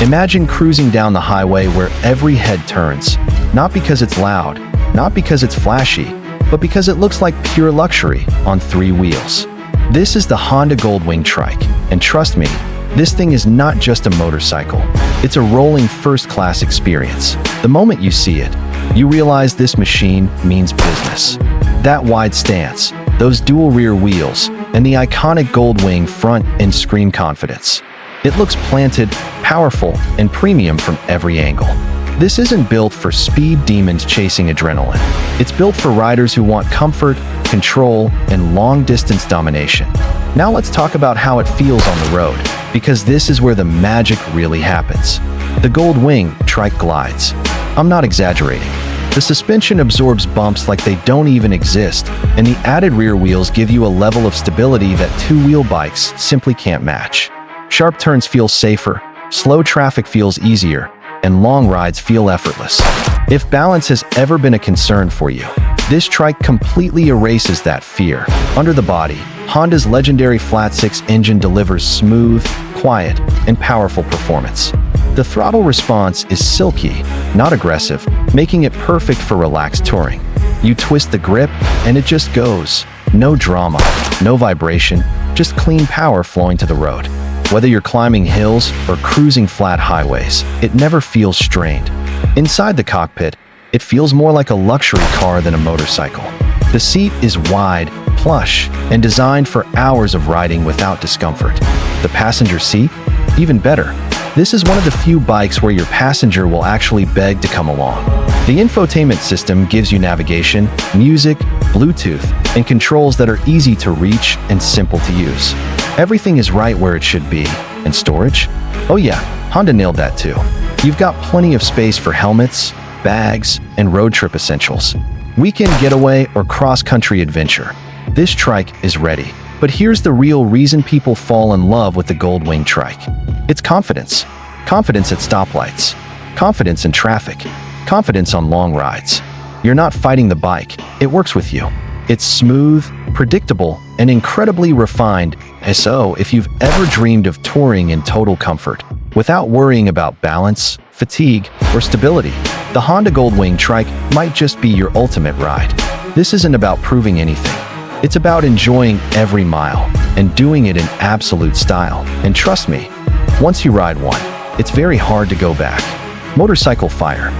Imagine cruising down the highway where every head turns, not because it's loud, not because it's flashy, but because it looks like pure luxury on 3 wheels. This is the Honda Goldwing Trike, and trust me, this thing is not just a motorcycle. It's a rolling first-class experience. The moment you see it, you realize this machine means business. That wide stance, those dual rear wheels, and the iconic Goldwing front end scream confidence. It looks planted, powerful, and premium from every angle. This isn't built for speed demons chasing adrenaline. It's built for riders who want comfort, control, and long-distance domination. Now let's talk about how it feels on the road, because this is where the magic really happens. The Goldwing Trike glides. I'm not exaggerating. The suspension absorbs bumps like they don't even exist, and the added rear wheels give you a level of stability that 2-wheel bikes simply can't match. Sharp turns feel safer, slow traffic feels easier, and long rides feel effortless. If balance has ever been a concern for you, this trike completely erases that fear. Under the body, Honda's legendary flat-six engine delivers smooth, quiet, and powerful performance. The throttle response is silky, not aggressive, making it perfect for relaxed touring. You twist the grip, and it just goes. No drama, no vibration, just clean power flowing to the road. Whether you're climbing hills or cruising flat highways, it never feels strained. Inside the cockpit, it feels more like a luxury car than a motorcycle. The seat is wide, plush, and designed for hours of riding without discomfort. The passenger seat? Even better. This is one of the few bikes where your passenger will actually beg to come along. The infotainment system gives you navigation, music, Bluetooth, and controls that are easy to reach and simple to use. Everything is right where it should be. And storage? Oh yeah, Honda nailed that too. You've got plenty of space for helmets, bags, and road trip essentials. Weekend getaway or cross-country adventure. This trike is ready. But here's the real reason people fall in love with the Goldwing Trike. It's confidence. Confidence at stoplights. Confidence in traffic. Confidence on long rides. You're not fighting the bike, it works with you. It's smooth, predictable, and incredibly refined. So, if you've ever dreamed of touring in total comfort, without worrying about balance, fatigue, or stability, the Honda Goldwing Trike might just be your ultimate ride. This isn't about proving anything. It's about enjoying every mile and doing it in absolute style. And trust me, once you ride one, it's very hard to go back. Motorcycle fire.